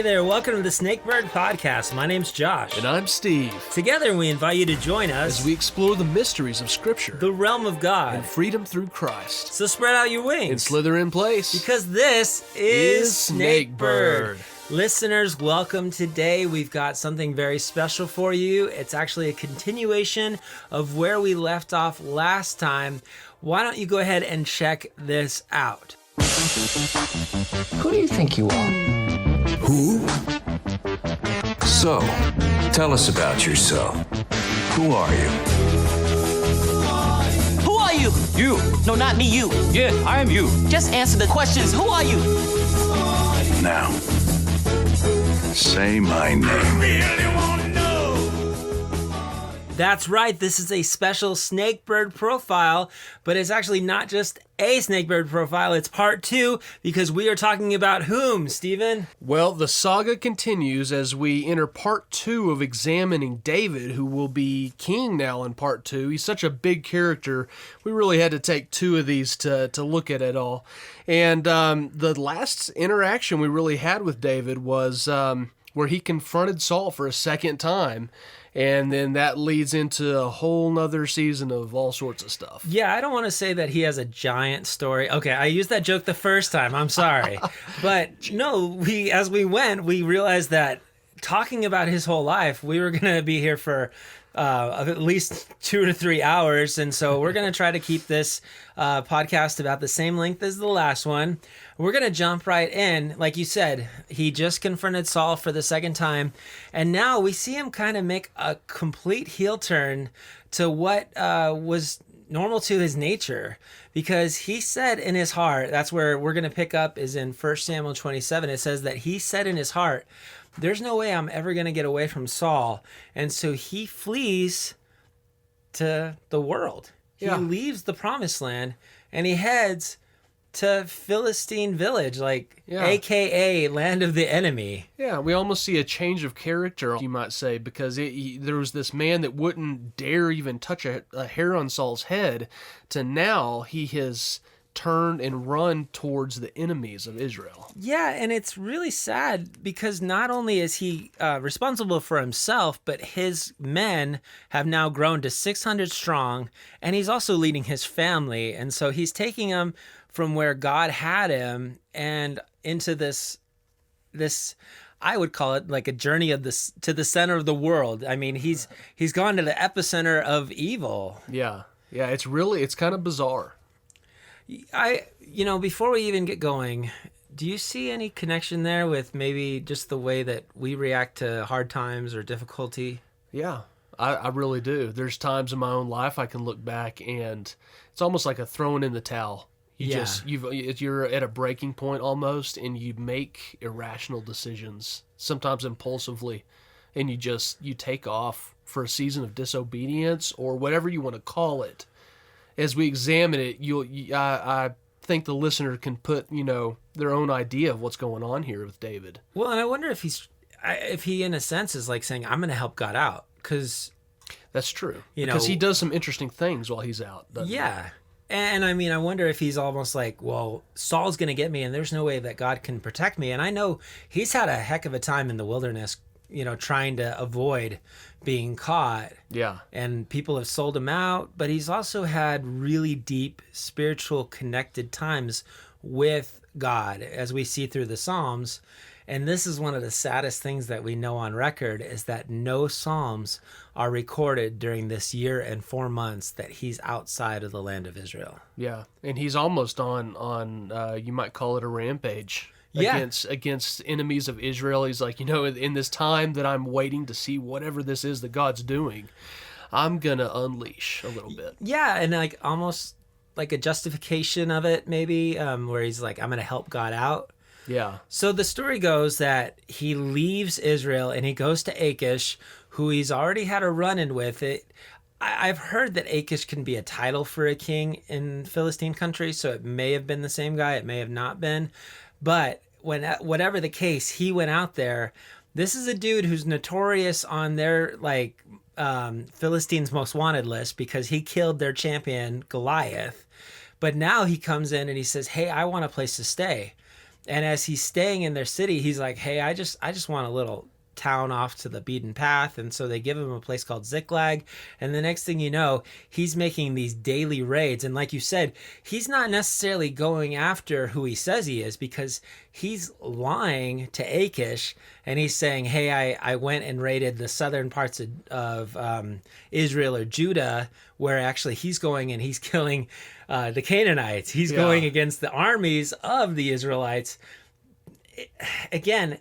there, welcome to the Snakebird Podcast. My name's Josh. And I'm Steve. Together we invite you to join us as we explore the mysteries of Scripture, the realm of God, and freedom through Christ. So spread out your wings and slither in place, because this is Snakebird. Snakebird. Listeners, welcome. Today we've got something very special for you. It's actually a continuation of where we left off last time. Why don't you go ahead and check this out? Who do you think you are? Who? So, tell us about yourself. Who are you? Who are you? You. No, not me, you. Yeah, I am you. Just answer the questions. Who are you? Now, say my name. That's right, this is a special Snakebird Profile, but it's actually not just a Snakebird Profile, it's part 2, because we are talking about whom, Stephen? Well, the saga continues as we enter part 2 of examining David, who will be king now in part 2. He's such a big character, we really had to take 2 of these to look at it all. And the last interaction we really had with David was where he confronted Saul for a second time. And then that leads into a whole nother season of all sorts of stuff. Yeah, I don't want to say that he has a giant story. Okay, I used that joke the first time. I'm sorry. But no, as we went, we realized that talking about his whole life, we were going to be here for at least 2 to 3 hours. And so we're going to try to keep this podcast about the same length as the last one. We're going to jump right in. Like you said, he just confronted Saul for the second time. And now we see him kind of make a complete heel turn to what was normal to his nature. Because he said in his heart, that's where we're going to pick up, is in 1 Samuel 27. It says that he said in his heart, there's no way I'm ever going to get away from Saul. And so he flees to the world. Yeah. He leaves the promised land and he heads to Philistine village, AKA land of the enemy. Yeah, we almost see a change of character, you might say, because there was this man that wouldn't dare even touch a hair on Saul's head, to now he has turned and run towards the enemies of Israel. Yeah, and it's really sad because not only is he responsible for himself, but his men have now grown to 600 strong, and he's also leading his family. And so he's taking them from where God had him and into this I would call it like a journey of this to the center of the world. I mean, he's gone to the epicenter of evil. Yeah, it's kind of bizarre. Before we even get going, do you see any connection there with maybe just the way that we react to hard times or difficulty? Yeah, I really do. There's times in my own life I can look back and it's almost like a throwing in the towel. You're at a breaking point almost, and you make irrational decisions, sometimes impulsively, and you take off for a season of disobedience or whatever you want to call it. As we examine it, I think the listener can put, their own idea of what's going on here with David. Well, and I wonder if he in a sense is like saying, I'm going to help God out, because that's true. Because he does some interesting things while he's out. Yeah. And I mean, I wonder if he's almost like, well, Saul's going to get me and there's no way that God can protect me. And I know he's had a heck of a time in the wilderness, trying to avoid being caught. Yeah. And people have sold him out, but he's also had really deep spiritual connected times with God, as we see through the Psalms. And this is one of the saddest things that we know on record, is that no Psalms are recorded during this year and 4 months that he's outside of the land of Israel. Yeah, and he's almost on you might call it a rampage. Yeah. Against enemies of Israel. He's like, in this time that I'm waiting to see whatever this is that God's doing, I'm going to unleash a little bit. Yeah, and like almost like a justification of it maybe, where he's like, I'm going to help God out. Yeah. So the story goes that he leaves Israel and he goes to Achish, who he's already had a run-in with. I've heard that Achish can be a title for a king in Philistine country, so it may have been the same guy, it may have not been. But whatever the case, he went out there. This is a dude who's notorious on their Philistines' most wanted list because he killed their champion Goliath. But now he comes in and he says, hey, I want a place to stay. And as he's staying in their city, he's like, hey, I just want a little town off to the beaten path. And so they give him a place called Ziklag. And the next thing you know, he's making these daily raids. And like you said, he's not necessarily going after who he says he is, because he's lying to Achish, and he's saying, hey, I went and raided the southern parts of Israel or Judah, where actually he's going and he's killing the Canaanites. He's going against the armies of the Israelites. Again,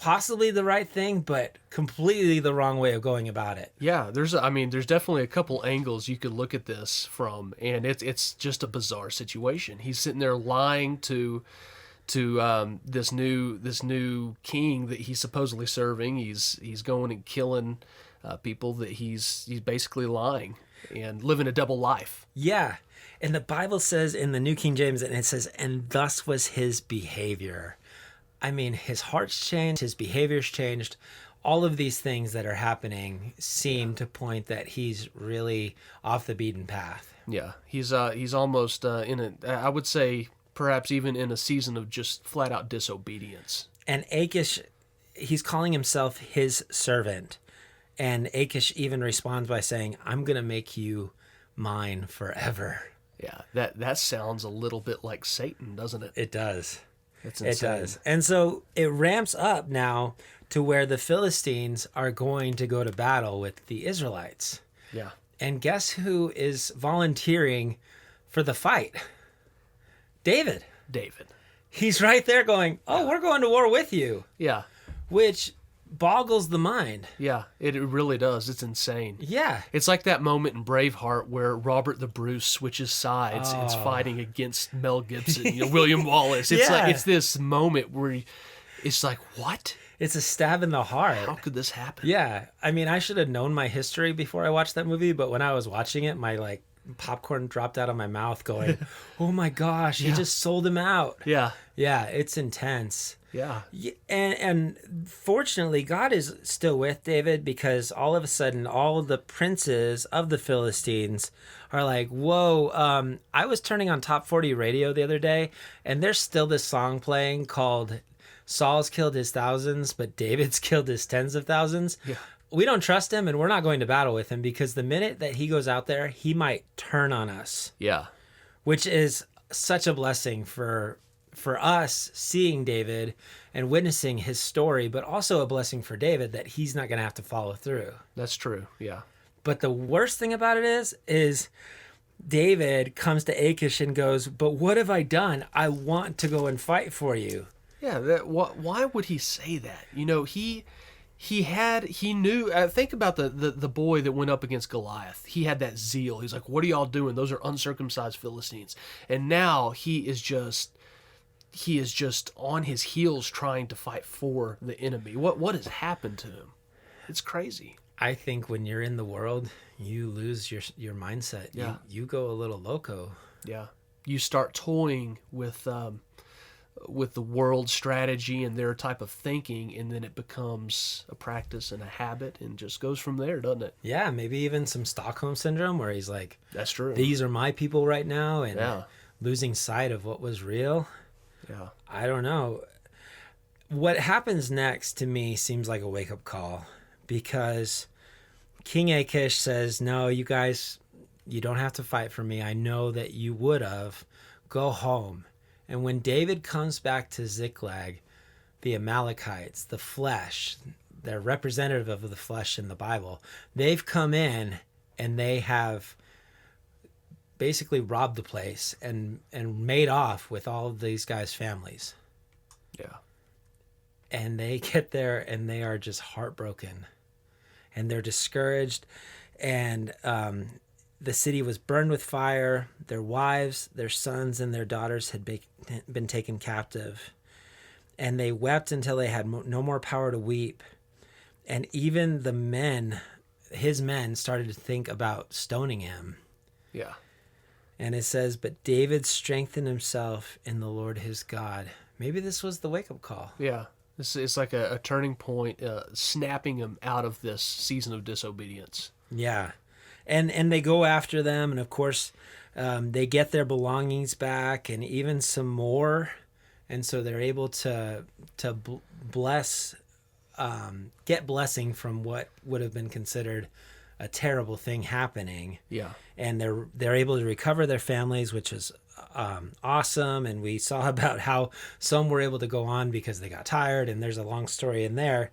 possibly the right thing, but completely the wrong way of going about it. Yeah, there's definitely a couple angles you could look at this from, and it's just a bizarre situation. He's sitting there lying to this new king that he's supposedly serving. He's going and killing people that he's basically lying and living a double life. Yeah. And the Bible says in the New King James, and it says, and thus was his behavior. I mean, his heart's changed, his behavior's changed. All of these things that are happening seem to point that he's really off the beaten path. Yeah, he's almost I would say perhaps even in a season of just flat out disobedience. And Achish, he's calling himself his servant. And Achish even responds by saying, I'm going to make you mine forever. Yeah, that sounds a little bit like Satan, doesn't it? It does. It's insane. It does. And so it ramps up now to where the Philistines are going to go to battle with the Israelites. Yeah. And guess who is volunteering for the fight? David. He's right there going, we're going to war with you. Yeah. Which boggles the mind. Yeah, it really does. It's insane. Yeah. It's like that moment in Braveheart where Robert the Bruce switches sides and is fighting against Mel Gibson, William Wallace. It's like it's this moment where it's like, what? It's a stab in the heart. How could this happen? Yeah. I mean, I should have known my history before I watched that movie, but when I was watching it, my popcorn dropped out of my mouth going, oh my gosh, he just sold him out. Yeah. Yeah, it's intense. Yeah. And fortunately, God is still with David, because all of a sudden, all the princes of the Philistines are like, whoa, I was turning on Top 40 radio the other day, and there's still this song playing called Saul's killed his thousands, but David's killed his tens of thousands. Yeah. We don't trust him, and we're not going to battle with him, because the minute that he goes out there, he might turn on us. Yeah. Which is such a blessing for us seeing David and witnessing his story, but also a blessing for David that he's not going to have to follow through. That's true. Yeah. But the worst thing about it is David comes to Achish and goes, but what have I done? I want to go and fight for you. Yeah. Why would he say that? He knew, think about the boy that went up against Goliath. He had that zeal. He's like, what are y'all doing? Those are uncircumcised Philistines. And now he is just on his heels trying to fight for the enemy. What has happened to him? It's crazy. I think when you're in the world, you lose your mindset. Yeah. You go a little loco. Yeah. You start toying with the world strategy and their type of thinking, and then it becomes a practice and a habit and just goes from there, doesn't it? Yeah, maybe even some Stockholm syndrome where he's like, that's true. These are my people right now, and losing sight of what was real. Yeah. I don't know. What happens next to me seems like a wake-up call, because King Achish says, no, you guys, you don't have to fight for me. I know that you would have. Go home. And when David comes back to Ziklag, the Amalekites, the flesh, they're representative of the flesh in the Bible, they've come in and they have basically robbed the place and made off with all of these guys' families. Yeah. And they get there and they are just heartbroken and they're discouraged. And the city was burned with fire. Their wives, their sons, and their daughters had been taken captive. And they wept until they had no more power to weep. And even the men, his men, started to think about stoning him. Yeah. And it says, but David strengthened himself in the Lord his God. Maybe this was the wake-up call. Yeah. It's like a turning point, snapping him out of this season of disobedience. Yeah. And they go after them, and of course, they get their belongings back and even some more. and so they're able to bless, get blessing from what would have been considered a terrible thing happening. Yeah. And they're able to recover their families, which is awesome. And we saw about how some were able to go on because they got tired, and there's a long story in there.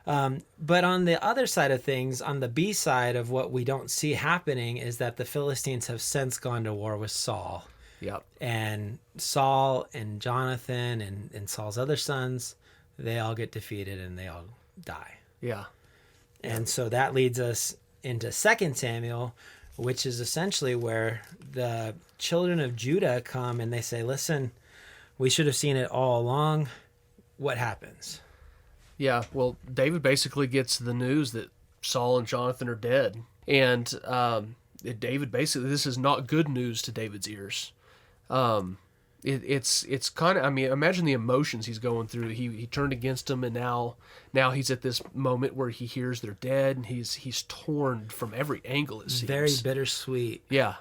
But on the other side of things, on the B side of what we don't see happening, is that the Philistines have since gone to war with Saul. Yep. And Saul and Jonathan and Saul's other sons, they all get defeated and they all die. Yeah. And so that leads us into 2 Samuel, which is essentially where the children of Judah come and they say, listen, we should have seen it all along. What happens? Yeah, well, David basically gets the news that Saul and Jonathan are dead. And David basically, this is not good news to David's ears. It's kind of, I mean, imagine the emotions he's going through. He turned against them, and now he's at this moment where he hears they're dead, and he's torn from every angle, it seems. Very bittersweet. Yeah.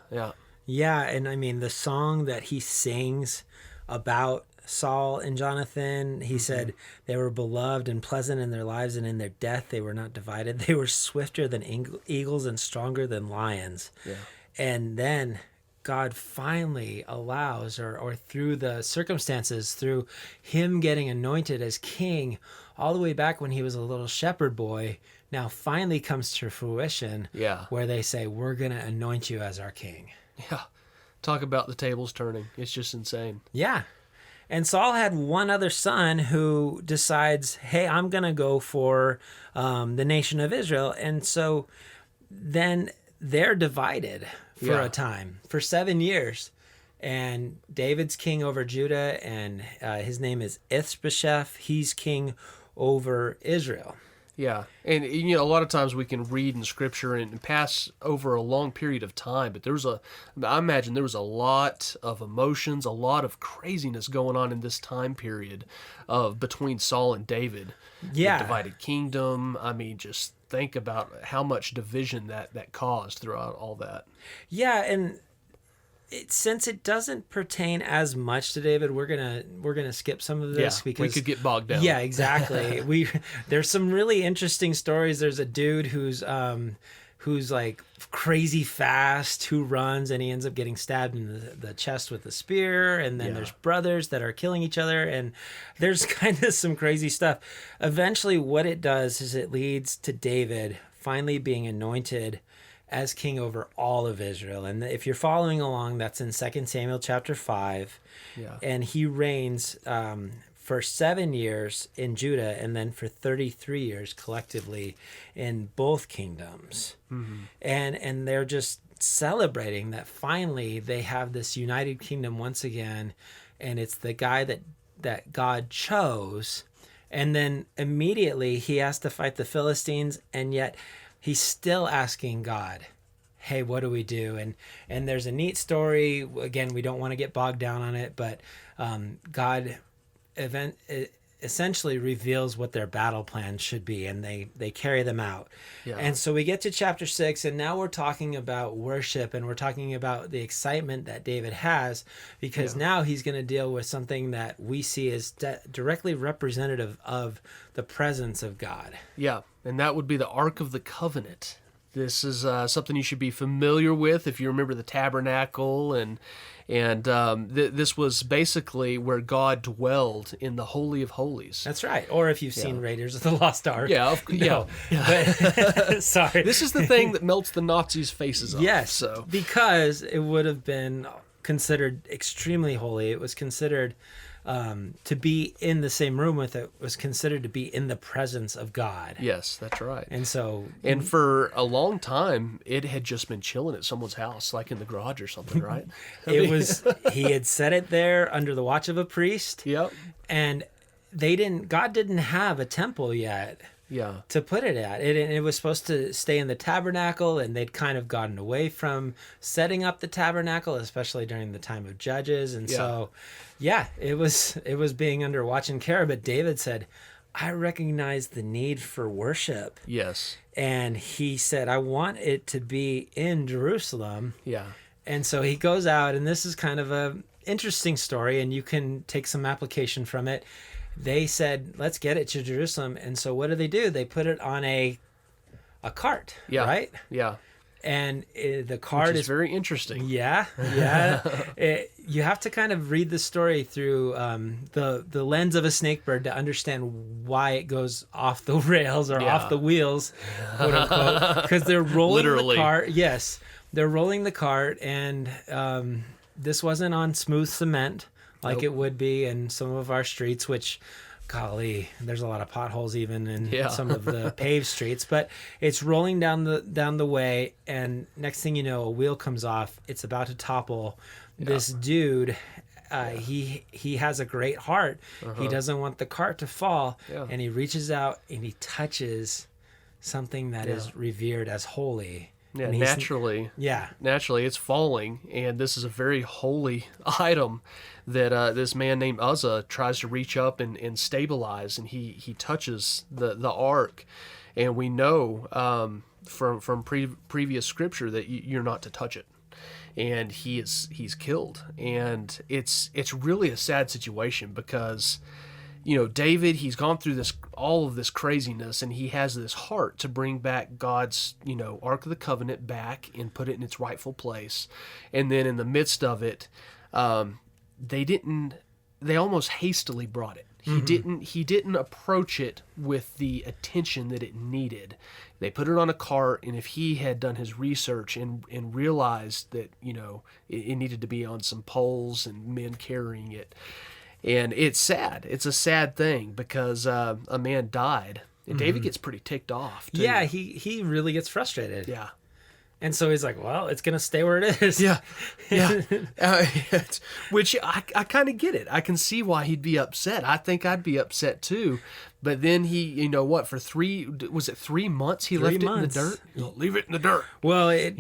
Yeah, and I mean, the song that he sings about Saul and Jonathan, he said they were beloved and pleasant in their lives, and in their death they were not divided. They were swifter than eagles and stronger than lions. Yeah. And then God finally allows, or through the circumstances, through him getting anointed as king all the way back when he was a little shepherd boy, now finally comes to fruition. Yeah. Where they say, we're going to anoint you as our king. Yeah. Talk about the tables turning. It's just insane. Yeah. And Saul had one other son who decides, hey, I'm going to go for the nation of Israel. And so then they're divided for a time, for 7 years. And David's king over Judah, and his name is Ishbosheth. He's king over Israel. Yeah, and you know, a lot of times we can read in Scripture and pass over a long period of time, but I imagine there was a lot of emotions, a lot of craziness going on in this time period between Saul and David. Yeah. The divided kingdom. I mean, just think about how much division that caused throughout all that. Yeah, and since it doesn't pertain as much to David, we're gonna skip some of this because we could get bogged down. Yeah, exactly. There's some really interesting stories. There's a dude who's like crazy fast, who runs, and he ends up getting stabbed in the chest with a spear. And then there's brothers that are killing each other, and there's kind of some crazy stuff. Eventually, what it does is it leads to David finally being anointed as king over all of Israel. And if you're following along, that's in 2 Samuel chapter 5. Yeah. And he reigns for 7 years in Judah, and then for 33 years collectively in both kingdoms. Mm-hmm. And they're just celebrating that finally they have this united kingdom once again, and it's the guy that God chose. And then immediately he has to fight the Philistines, and yet he's still asking God, hey, what do we do? And there's a neat story. Again, we don't want to get bogged down on it, but God essentially reveals what their battle plan should be, and they carry them out. Yeah. And so we get to chapter 6, and now we're talking about worship, and we're talking about the excitement that David has, because now he's going to deal with something that we see as directly representative of the presence of God. Yeah, and that would be the Ark of the Covenant. This is something you should be familiar with if you remember the tabernacle, and this was basically where God dwelled in the Holy of Holies. That's right. Or if you've seen Raiders of the Lost Ark. Yeah, no. But, sorry. This is the thing that melts the Nazis' faces off. Yes, so. Because it would have been considered extremely holy. It was considered to be in the same room with it, was considered to be in the presence of God. Yes, that's right. And so, and for a long time, it had just been chilling at someone's house, like in the garage or something, right? He had set it there under the watch of a priest. Yep. And God didn't have a temple yet. Yeah. To put it at. It was supposed to stay in the tabernacle, and they'd kind of gotten away from setting up the tabernacle, especially during the time of Judges. And so, it was being under watch and care. But David said, I recognize the need for worship. Yes. And he said, I want it to be in Jerusalem. Yeah. And so he goes out, and this is kind of interesting story, and you can take some application from it. They said, let's get it to Jerusalem. And so what do? They put it on a cart, Yeah. right? Yeah. And the cart Which is is very interesting. Yeah. You have to kind of read the story through the lens of a snakebird to understand why it goes off the rails or Yeah. off the wheels, quote unquote, because they're rolling Literally. the cart. Yes, they're rolling the cart, and this wasn't on smooth cement like Nope. it would be in some of our streets, which, golly, there's a lot of potholes even in Yeah. some of the paved streets. But it's rolling down the way, and next thing you know, a wheel comes off. It's about to topple. This dude, he has a great heart. He doesn't want the cart to fall, Yeah. and he reaches out and he touches something that is revered as holy. Yeah, And he's- naturally. Yeah. Naturally, it's falling, and this is a very holy item that this man named Uzzah tries to reach up and stabilize, and he touches the ark, and we know from previous scripture that you're not to touch it, and he's killed, and it's really a sad situation because, you know, David, he's gone through all of this craziness, and he has this heart to bring back God's, you know, Ark of the Covenant back and put it in its rightful place. And then in the midst of it, they almost hastily brought it. He didn't approach it with the attention that it needed. They put it on a cart, and if he had done his research and realized that, you know, it needed to be on some poles and men carrying it. And it's sad. It's a sad thing because a man died. And David gets pretty ticked off, too. Yeah, he really gets frustrated. Yeah. And so he's like, well, it's going to stay where it is. Yeah. Which I kind of get it. I can see why he'd be upset. I think I'd be upset, too. But then he, you know what, for 3 months he left it in the dirt? Leave it in the dirt. Well, it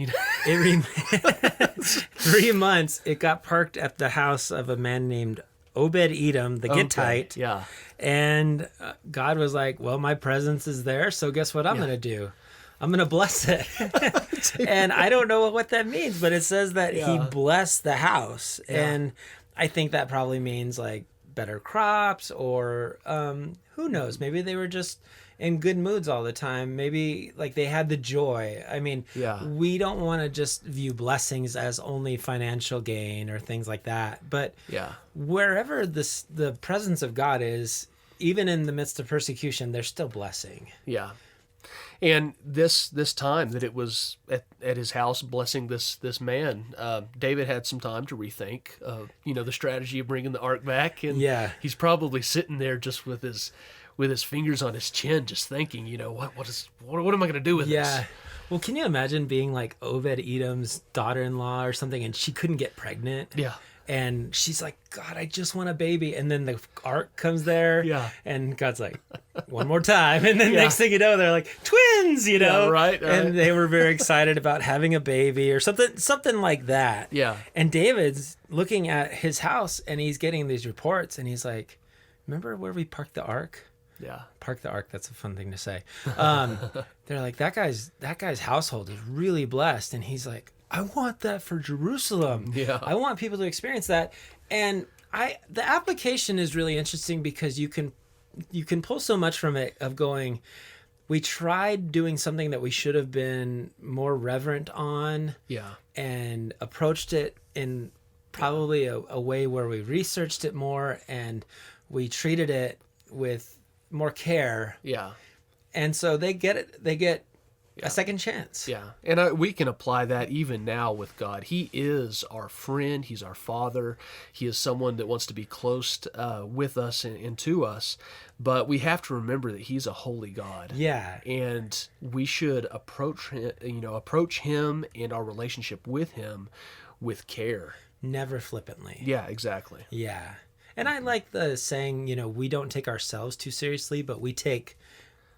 3 months, it got parked at the house of a man named Obed-Edom, the Gittite. Yeah. And God was like, well, my presence is there, so guess what I'm going to do? I'm going to bless it. And I don't know what that means, but it says that he blessed the house. And I think that probably means like better crops or who knows? Maybe they were just in good moods all the time. Maybe like they had the joy. I mean, we don't want to just view blessings as only financial gain or things like that. But wherever the presence of God is, even in the midst of persecution, there's still blessing. Yeah. And this time that it was at his house blessing this man, David had some time to rethink, you know, the strategy of bringing the ark back. And he's probably sitting there just with his fingers on his chin, just thinking, you know, what am I going to do with this? Well, can you imagine being like Obed-Edom's daughter-in-law or something, and she couldn't get pregnant? Yeah. And she's like, God, I just want a baby. And then the ark comes there. Yeah. And God's like, one more time. And then next thing you know, they're like twins, you know? Yeah, right. And they were very excited about having a baby or something like that. Yeah. And David's looking at his house and he's getting these reports and he's like, remember where we parked the ark? Yeah. Park the ark. That's a fun thing to say. They're like, that guy's household is really blessed. And he's like, I want that for Jerusalem. Yeah. I want people to experience that. And the application is really interesting because you can pull so much from it of going, we tried doing something that we should have been more reverent on. Yeah. And approached it in probably a way where we researched it more and we treated it with more care. Yeah. And so they get a second chance. Yeah, and we can apply that even now with God. He is our friend. He's our Father. He is someone that wants to be close with us and to us. But we have to remember that He's a holy God. Yeah, and we should approach Him and our relationship with Him with care. Never flippantly. Yeah, exactly. Yeah, and I like the saying, you know, we don't take ourselves too seriously, but we take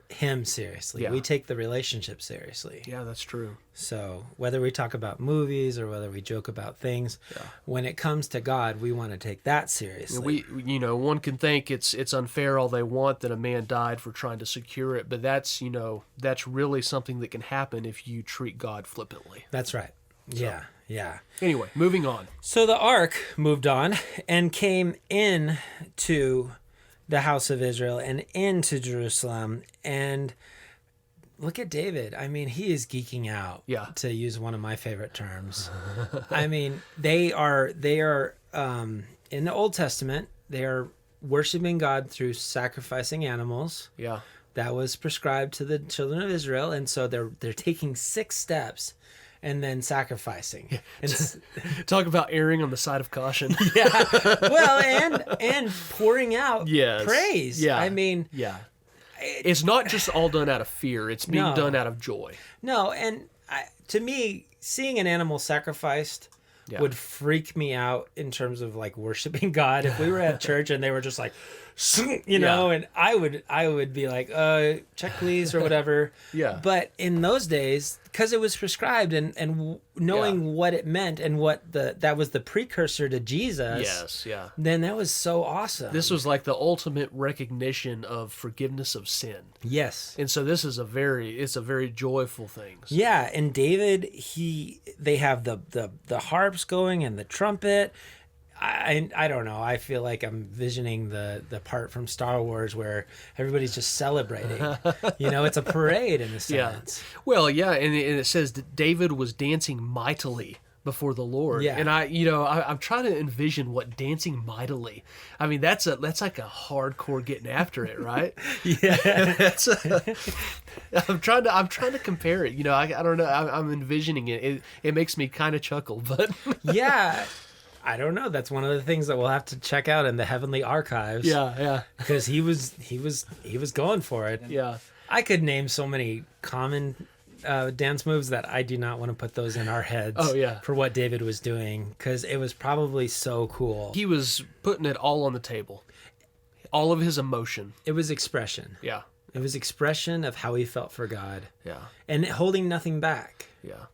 Him seriously. Yeah. We take the relationship seriously. Yeah, that's true. So whether we talk about movies or whether we joke about things, when it comes to God, we want to take that seriously. One can think it's unfair all they want that a man died for trying to secure it, but that's really something that can happen if you treat God flippantly. That's right. Yeah, yeah. Anyway, moving on. So the ark moved on and came in to the house of Israel and into Jerusalem. And look at David. I mean, he is geeking out, Yeah. to use one of my favorite terms. I mean, they are in the Old Testament, they are worshiping God through sacrificing animals. Yeah. That was prescribed to the children of Israel, and so they're taking 6 steps and then sacrificing. And Talk about erring on the side of caution. well, and pouring out Yes. praise. Yeah. I mean, Yeah. It's not just all done out of fear. It's being No. done out of joy. no, and to me, seeing an animal sacrificed Yeah. would freak me out in terms of like worshiping God. If we were at church and they were just like, you know, and I would be like, check please or whatever. Yeah. But in those days, because it was prescribed and knowing what it meant and what that was the precursor to Jesus. Yes, yeah. Then that was so awesome. This was like the ultimate recognition of forgiveness of sin. yes. And so this is it's a very joyful thing. So, Yeah, and David, they have the harps going and the trumpet. I don't know. I feel like I'm visioning the part from Star Wars where everybody's just celebrating. You know, it's a parade in a yeah. sense. Well, yeah, and it says that David was dancing mightily before the Lord. Yeah. And I'm trying to envision what dancing mightily. I mean, that's like a hardcore getting after it, right? Yeah. I'm trying to compare it. You know, I don't know. I'm envisioning it. It makes me kind of chuckle, but Yeah. I don't know. That's one of the things that we'll have to check out in the heavenly archives. yeah, Because he was going for it. yeah. I could name so many common dance moves that I do not want to put those in our heads. Oh, yeah. For what David was doing, because it was probably so cool. He was putting it all on the table, all of his emotion. It was expression. Yeah, It was expression of how he felt for God, yeah, and holding nothing back. yeah.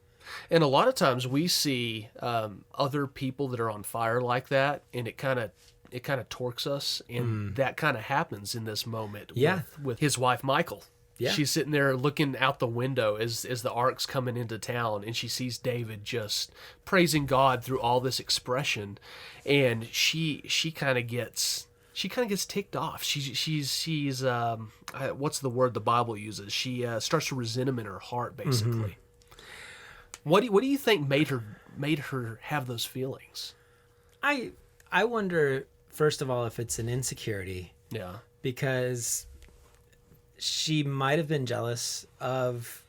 And a lot of times we see other people that are on fire like that, and it kind of torques us, and that kind of happens in this moment. Yeah. with his wife Michael. Yeah. She's sitting there looking out the window as the ark's coming into town, and she sees David just praising God through all this expression, and she kind of gets ticked off. She's what's the word the Bible uses? She starts to resent him in her heart, basically. What do you think made her have those feelings? I wonder, first of all, if it's an insecurity, Yeah. because she might have been jealous of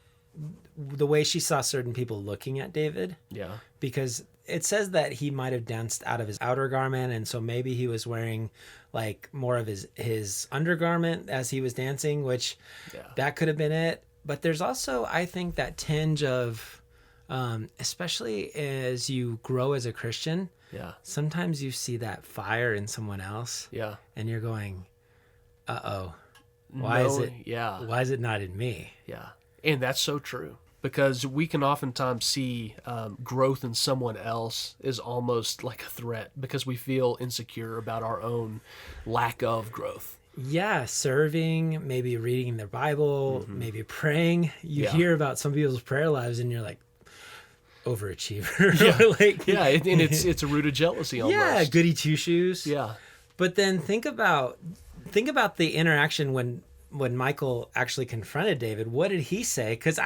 the way she saw certain people looking at David. Yeah. Because it says that he might have danced out of his outer garment, and so maybe he was wearing like more of his undergarment as he was dancing, which that could have been it. But there's also, I think, that tinge of especially as you grow as a Christian, sometimes you see that fire in someone else, and you're going, "Uh-oh, why is it not in me?" Yeah, and that's so true, because we can oftentimes see growth in someone else is almost like a threat because we feel insecure about our own lack of growth. Yeah, serving, maybe reading their Bible, maybe praying. You hear about some people's prayer lives, and you're like, overachiever. And it's a root of jealousy almost. Yeah, goody two shoes. Yeah. But then think about the interaction when Michael actually confronted David. What did he say? Because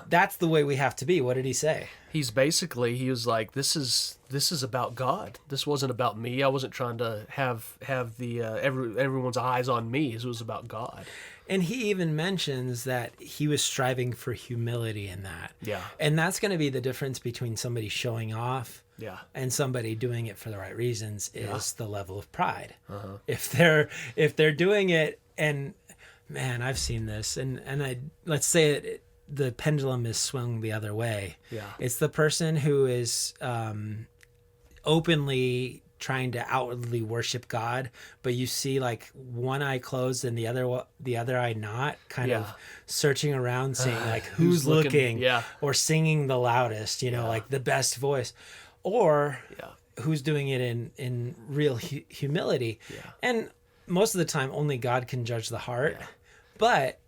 that's the way we have to be. What did he say? He was like, this is about God. This wasn't about me. I wasn't trying to have the everyone's eyes on me. It was about God. And he even mentions that he was striving for humility in that. Yeah. And that's going to be the difference between somebody showing off and somebody doing it for the right reasons is the level of pride. If they're doing it, and man, I've seen this, and let's say the pendulum is swung the other way. Yeah. It's the person who is openly trying to outwardly worship God, but you see like one eye closed and the other eye not, kind of searching around, seeing like who's looking, or singing the loudest, like the best voice, or who's doing it in real humility. And most of the time, only God can judge the heart, but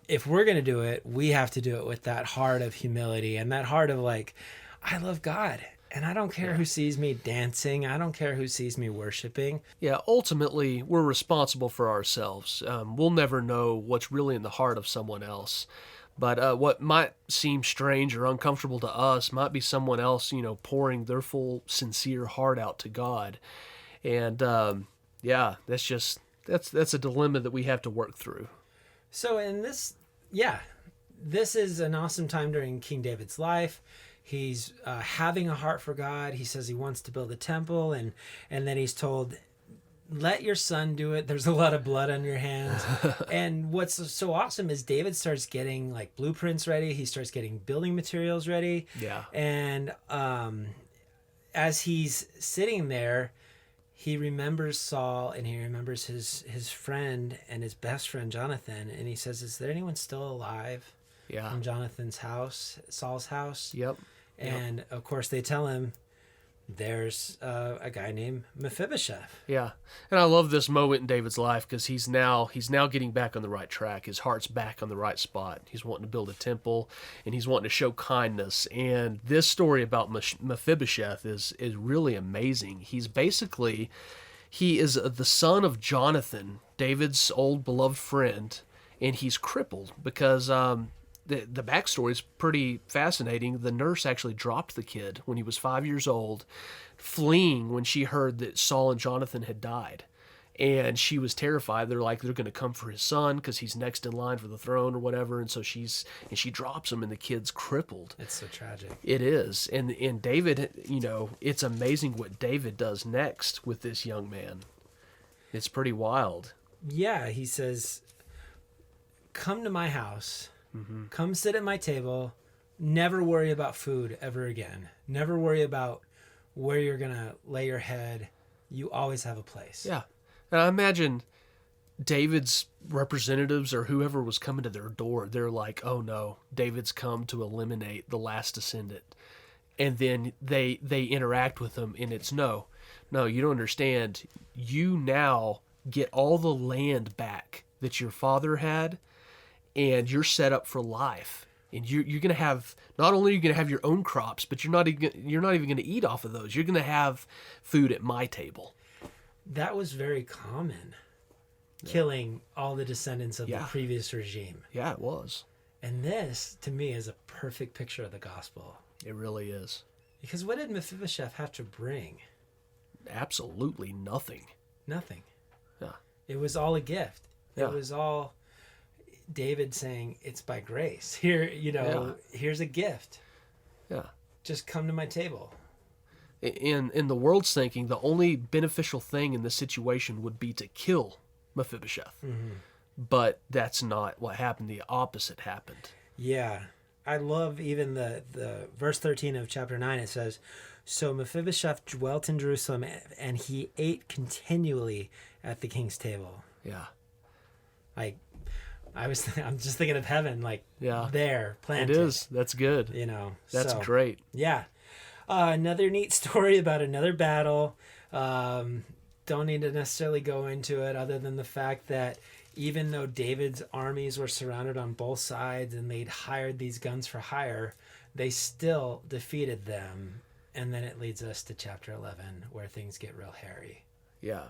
if we're gonna do it, we have to do it with that heart of humility and that heart of like, I love God. And I don't care who sees me dancing. I don't care who sees me worshiping. Yeah, ultimately, we're responsible for ourselves. We'll never know what's really in the heart of someone else. But what might seem strange or uncomfortable to us might be someone else, pouring their full, sincere heart out to God. And that's a dilemma that we have to work through. So in this, this is an awesome time during King David's life. He's having a heart for God. He says he wants to build a temple, and then he's told, let your son do it. There's a lot of blood on your hands. And what's so awesome is David starts getting like blueprints ready. He starts getting building materials ready. Yeah. And as he's sitting there, he remembers Saul, and he remembers his friend and his best friend Jonathan. And he says, is there anyone still alive? Yeah. From Jonathan's house, Saul's house. Yep. And of course they tell him there's a guy named Mephibosheth. Yeah. And I love this moment in David's life because he's now getting back on the right track. His heart's back on the right spot. He's wanting to build a temple, and he's wanting to show kindness. And this story about Mephibosheth is really amazing. He is the son of Jonathan, David's old beloved friend, and he's crippled because the backstory is pretty fascinating. The nurse actually dropped the kid when he was 5 years old, fleeing when she heard that Saul and Jonathan had died. And she was terrified. They're going to come for his son because he's next in line for the throne or whatever. And so she drops him, and the kid's crippled. It's so tragic. It is. And David, it's amazing what David does next with this young man. It's pretty wild. Yeah, he says, come to my house. Mm-hmm. Come sit at my table. Never worry about food ever again. Never worry about where you're going to lay your head. You always have a place. Yeah. And I imagine David's representatives or whoever was coming to their door, they're like, oh no, David's come to eliminate the last descendant. And then they interact with him, and it's no, you don't understand. You now get all the land back that your father had, and you're set up for life. And you're going to have, not only are you going to have your own crops, but you're not even going to eat off of those. You're going to have food at my table. That was very common, killing all the descendants of the previous regime. Yeah, it was. And this, to me, is a perfect picture of the gospel. It really is. Because what did Mephibosheth have to bring? Absolutely nothing. Nothing. Yeah. It was all a gift. Yeah. It was all David saying, it's by grace. Here, here's a gift. Yeah. Just come to my table. In the world's thinking, the only beneficial thing in this situation would be to kill Mephibosheth. Mm-hmm. But that's not what happened. The opposite happened. Yeah. I love even the verse 13 of chapter 9. It says, so Mephibosheth dwelt in Jerusalem, and he ate continually at the king's table. Yeah. I'm just thinking of heaven, there, planted. It is. That's good. That's great. Yeah. Another neat story about another battle. Don't need to necessarily go into it other than the fact that even though David's armies were surrounded on both sides and they'd hired these guns for hire, they still defeated them. And then it leads us to chapter 11 where things get real hairy. Yeah.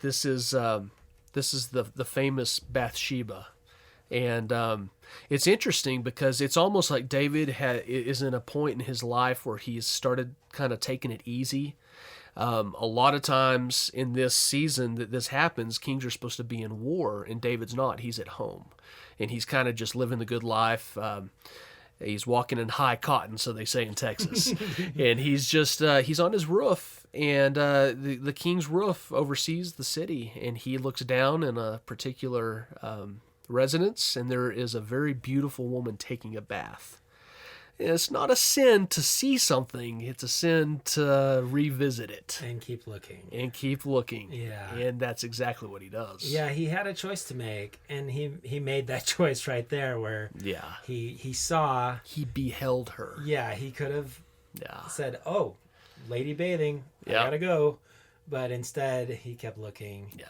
This is the famous Bathsheba. And it's interesting because it's almost like David is in a point in his life where he's started kind of taking it easy. A lot of times in this season that this happens, kings are supposed to be in war, and David's not. He's at home, and he's kind of just living the good life. He's walking in high cotton, so they say in Texas. And he's just, he's on his roof, and the king's roof oversees the city, and he looks down in a particular residence, and there is a very beautiful woman taking a bath. And it's not a sin to see something, it's a sin to revisit it. And keep looking. Yeah. And that's exactly what he does. Yeah, he had a choice to make, and he made that choice right there where he saw. He beheld her. Yeah, he could have said, oh, lady bathing, I gotta go. But instead, he kept looking. Yeah.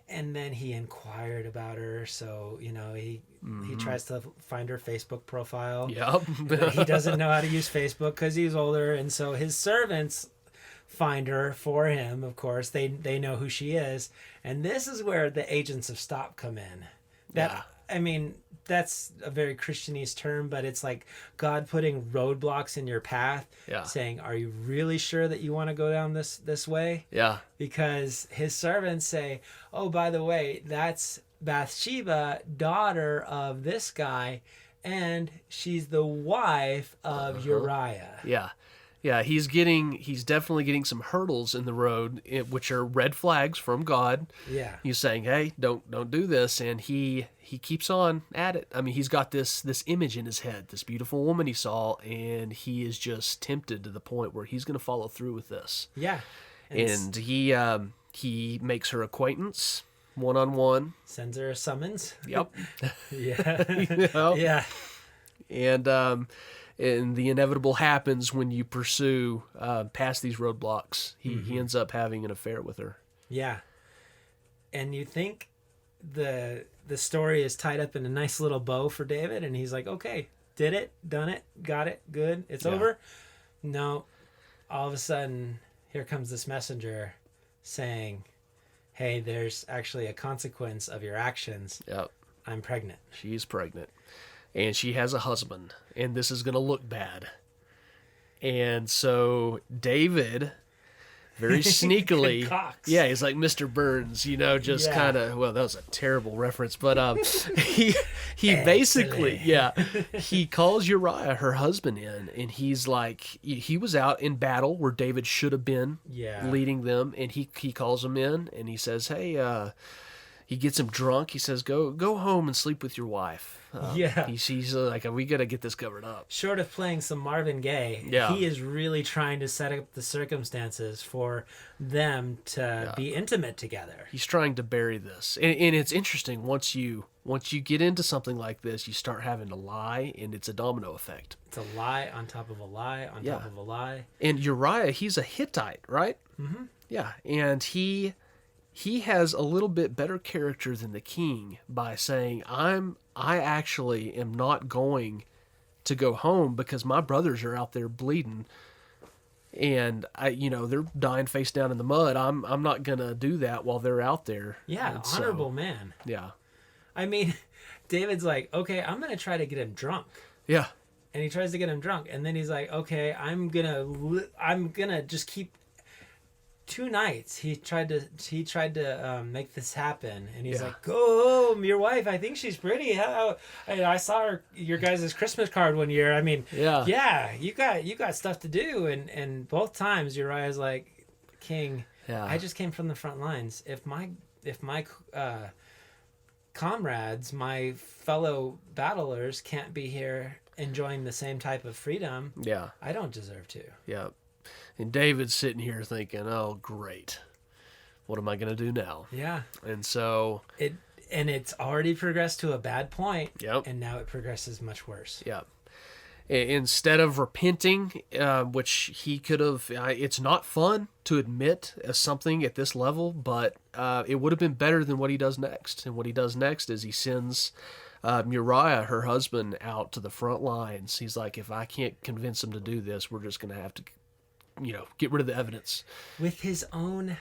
And then he inquired about her, so he tries to find her Facebook profile. Yep. He doesn't know how to use Facebook because he's older, and so his servants find her for him. Of course, they know who she is, and this is where the agents of stop come in. I mean, that's a very Christianese term, but it's like God putting roadblocks in your path, saying, "Are you really sure that you want to go down this way?" Yeah. Because his servants say, "Oh, by the way, that's Bathsheba, daughter of this guy, and she's the wife of Uriah." Yeah. Yeah, he's definitely getting some hurdles in the road, which are red flags from God. Yeah. He's saying, "Hey, don't do this," and he keeps on at it. I mean, he's got this image in his head, this beautiful woman he saw, and he is just tempted to the point where he's going to follow through with this. Yeah. And he makes her acquaintance one-on-one. Sends her a summons. Yep. Yeah. You know? Yeah. And the inevitable happens when you pursue past these roadblocks. He ends up having an affair with her. Yeah. And you think the story is tied up in a nice little bow for David, and he's like, okay, did it, done it, got it, good, it's over. No, all of a sudden, here comes this messenger saying, hey, there's actually a consequence of your actions. Yep. I'm pregnant. She's pregnant. And she has a husband, and this is going to look bad. And so David, very sneakily, Concocts. yeah, he's like Mr. Burns, just kind of, well, that was a terrible reference, but he basically, he calls Uriah, her husband, in, and he's like, he was out in battle where David should have been leading them, and he calls him in, and he says, hey, he gets him drunk. He says, go home and sleep with your wife. He's like, we got to get this covered up. Short of playing some Marvin Gaye, he is really trying to set up the circumstances for them to be intimate together. He's trying to bury this. And it's interesting, once you get into something like this, you start having to lie, and it's a domino effect. It's a lie on top of a lie on top of a lie. And Uriah, he's a Hittite, right? Mm-hmm. Yeah, and he has a little bit better character than the king by saying, I actually am not going to go home because my brothers are out there bleeding, and they're dying face down in the mud. I'm not gonna do that while they're out there. Yeah, and honorable man. Yeah. I mean, David's like, okay, I'm gonna try to get him drunk. Yeah. And he tries to get him drunk, and then he's like, okay, I'm gonna just keep. 2 nights he tried to make this happen, and he's like, go home, your wife, I think she's pretty. I saw your guys' Christmas card one year. I mean, you got stuff to do, and both times Uriah's like, King, I just came from the front lines. If my comrades, my fellow battlers, can't be here enjoying the same type of freedom, I don't deserve to. Yeah. And David's sitting here thinking, oh, great. What am I going to do now? Yeah. And so... It's already progressed to a bad point. Yep. And now it progresses much worse. Yeah. Instead of repenting, which he could have... it's not fun to admit as something at this level, but it would have been better than what he does next. And what he does next is he sends... Uriah, her husband, out to the front lines. He's like, if I can't convince him to do this, we're just going to have to... get rid of the evidence. With his own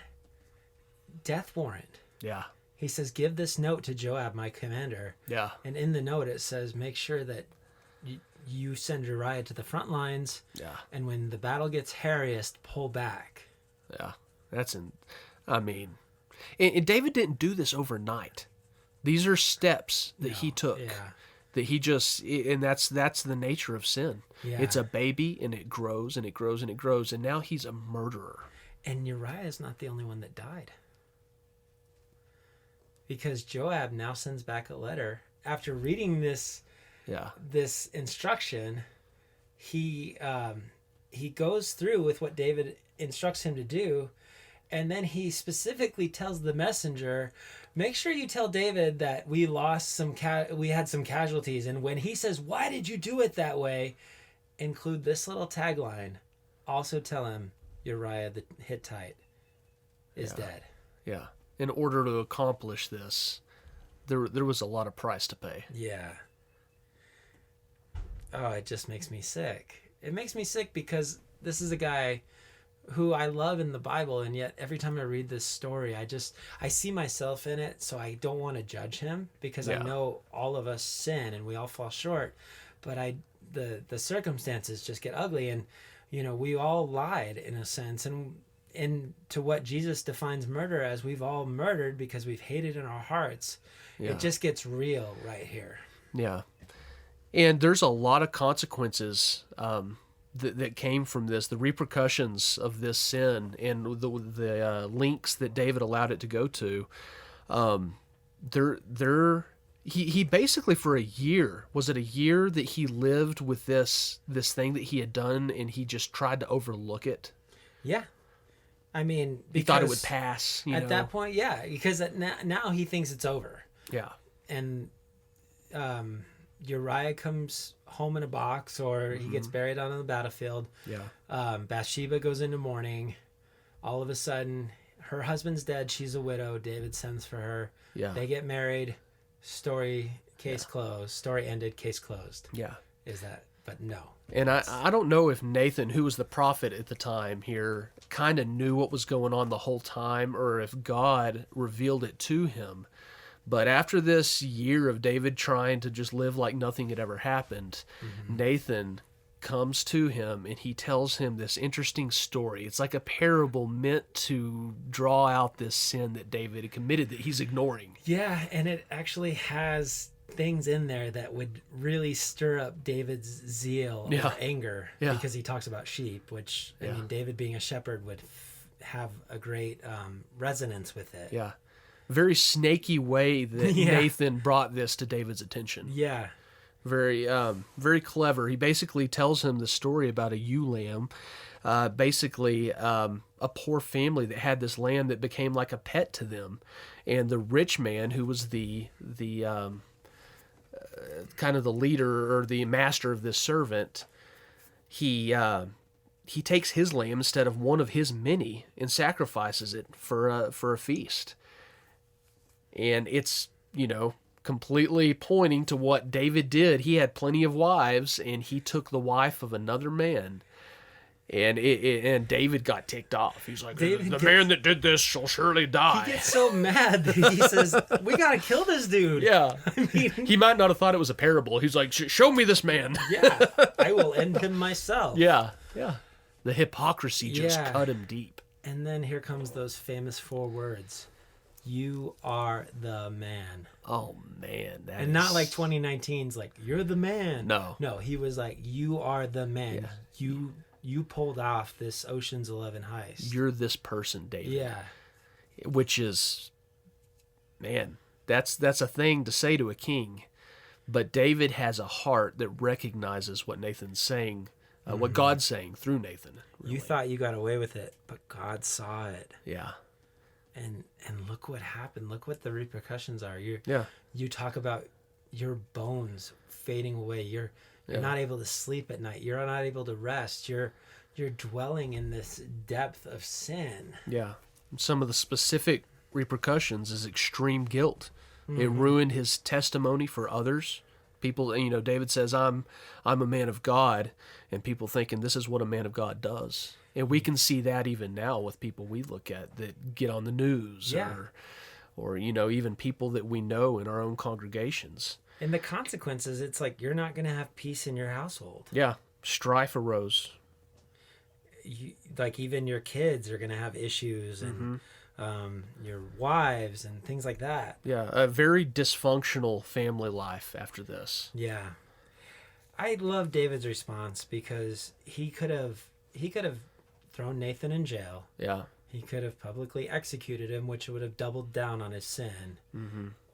death warrant. Yeah. He says, give this note to Joab, my commander. Yeah. And in the note it says, make sure that you send Uriah to the front lines. Yeah. And when the battle gets hairiest, pull back. Yeah. And David didn't do this overnight. These are steps that he took. Yeah. That he just, and that's the nature of sin. Yeah. It's a baby, and it grows and it grows and it grows, and now he's a murderer. And Uriah is not the only one that died, because Joab now sends back a letter after reading this instruction. He goes through with what David instructs him to do, and then he specifically tells the messenger, make sure you tell David that we lost we had some casualties. And when he says, why did you do it that way? Include this little tagline. Also tell him Uriah the Hittite is dead. Yeah. in order to accomplish this, there was a lot of price to pay. Yeah. Oh, it just makes me sick. It makes me sick because this is a guy who I love in the Bible, and yet every time I read this story, I see myself in it, so I don't want to judge him because I know all of us sin and we all fall short. But the circumstances just get ugly, and we all lied in a sense, and to what Jesus defines murder as, we've all murdered because we've hated in our hearts. Yeah. It just gets real right here. Yeah. And there's a lot of consequences that came from this, the repercussions of this sin, and the links that David allowed it to go to. He basically, for a year, was it a year that he lived with this thing that he had done, and he just tried to overlook it? Yeah. I mean, he thought it would pass. At that point, yeah, because now he thinks it's over. Yeah. And Uriah comes home in a box, or he gets buried on the battlefield. Yeah. Bathsheba goes into mourning. All of a sudden, her husband's dead. She's a widow. David sends for her. Yeah. They get married. Story, case closed. Story ended, case closed. Yeah. Is that? But no. And I don't know if Nathan, who was the prophet at the time here, kind of knew what was going on the whole time, or if God revealed it to him. But after this year of David trying to just live like nothing had ever happened, Nathan comes to him and he tells him this interesting story. It's like a parable meant to draw out this sin that David had committed that he's ignoring. Yeah, and it actually has things in there that would really stir up David's zeal or anger, because he talks about sheep, which, I mean, David being a shepherd would have a great resonance with it. Yeah. Very snaky way that Nathan brought this to David's attention. Yeah. Very, very clever. He basically tells him the story about a ewe lamb, basically a poor family that had this lamb that became like a pet to them, and the rich man, who was the kind of the leader or the master of this servant, he takes his lamb instead of one of his many and sacrifices it for a feast. And it's, completely pointing to what David did. He had plenty of wives, and he took the wife of another man. And and David got ticked off. He's like, the man that did this shall surely die. He gets so mad that he says, we got to kill this dude. Yeah. I mean, he might not have thought it was a parable. He's like, show me this man. Yeah, I will end him myself. Yeah. The hypocrisy just cut him deep. And then here comes those famous 4 words. You are the man. Oh, man. And not like 2019's like, you're the man. No, he was like, you are the man. Yeah. You pulled off this Ocean's 11 heist. You're this person, David. Yeah. Which is, man, that's a thing to say to a king. But David has a heart that recognizes what Nathan's saying, what God's saying through Nathan. Really. You thought you got away with it, but God saw it. Yeah. And look what happened. Look what the repercussions are. You talk about your bones fading away. You're not able to sleep at night. You're not able to rest. You're dwelling in this depth of sin. Yeah. Some of the specific repercussions is extreme guilt. It ruined his testimony for others. People, David says, I'm a man of God, and people thinking this is what a man of God does. And we can see that even now with people we look at that get on the news, or even people that we know in our own congregations. And the consequences, it's like you're not going to have peace in your household. Yeah, strife arose. Like even your kids are going to have issues, and your wives and things like that. Yeah, a very dysfunctional family life after this. Yeah, I love David's response because he could have thrown Nathan in jail. Yeah. He could have publicly executed him, which would have doubled down on his sin.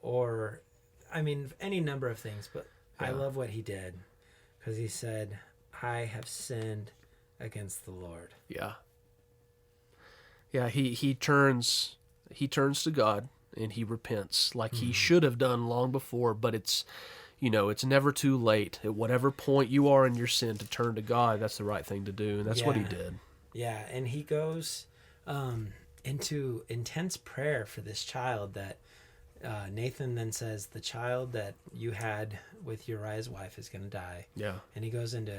Or, I mean, any number of things. But I love what he did because he said, I have sinned against the Lord. Yeah. Yeah, he turns to God and he repents like he should have done long before, but it's never too late. At whatever point you are in your sin to turn to God, that's the right thing to do, and that's what he did. Yeah, and he goes, into intense prayer for this child that Nathan then says, the child that you had with Uriah's wife is going to die. Yeah. And he goes into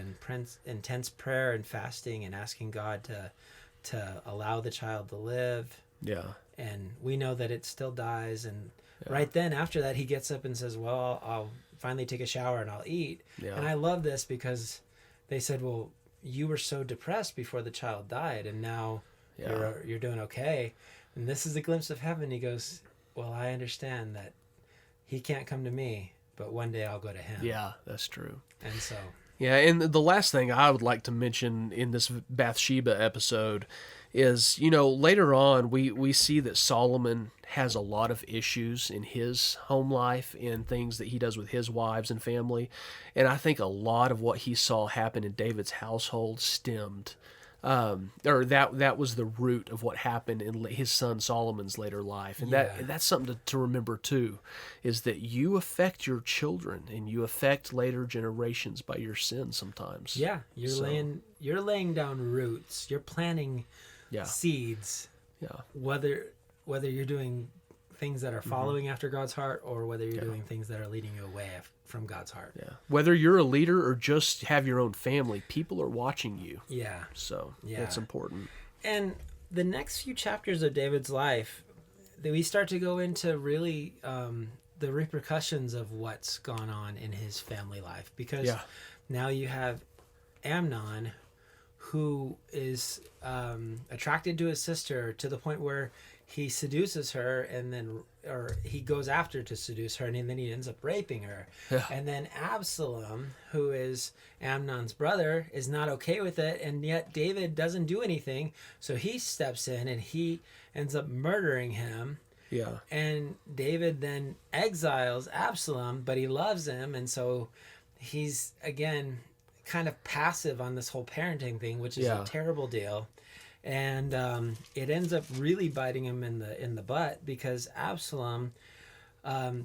intense prayer and fasting and asking God to allow the child to live. Yeah. And we know that it still dies. And right then after that, he gets up and says, well, I'll finally take a shower and I'll eat. Yeah. And I love this because they said, well, you were so depressed before the child died, and now you're doing okay. And this is a glimpse of heaven. He goes, well, I understand that he can't come to me, but one day I'll go to him. Yeah, that's true. And so... Yeah, and the last thing I would like to mention in this Bathsheba episode is, later on we see that Solomon has a lot of issues in his home life and things that he does with his wives and family. And I think a lot of what he saw happen in David's household stemmed or that was the root of what happened in his son Solomon's later life. And that's something to remember too, is that you affect your children and you affect later generations by your sins sometimes. Yeah, you're laying down roots. You're planting seeds. Yeah. Whether you're doing things that are following after God's heart, or whether you're doing things that are leading you away from God's heart. Yeah. Whether you're a leader or just have your own family, people are watching you. Yeah. So that's important. And the next few chapters of David's life, we start to go into really the repercussions of what's gone on in his family life, because now you have Amnon, who is attracted to his sister to the point where he seduces her, and then, or he goes after to seduce her, and then he ends up raping her. Yeah. And then Absalom, who is Amnon's brother, is not okay with it, and yet David doesn't do anything, so he steps in and he ends up murdering him. Yeah. And David then exiles Absalom, but he loves him, and so he's again kind of passive on this whole parenting thing, which is a terrible deal. And it ends up really biting him in the butt, because Absalom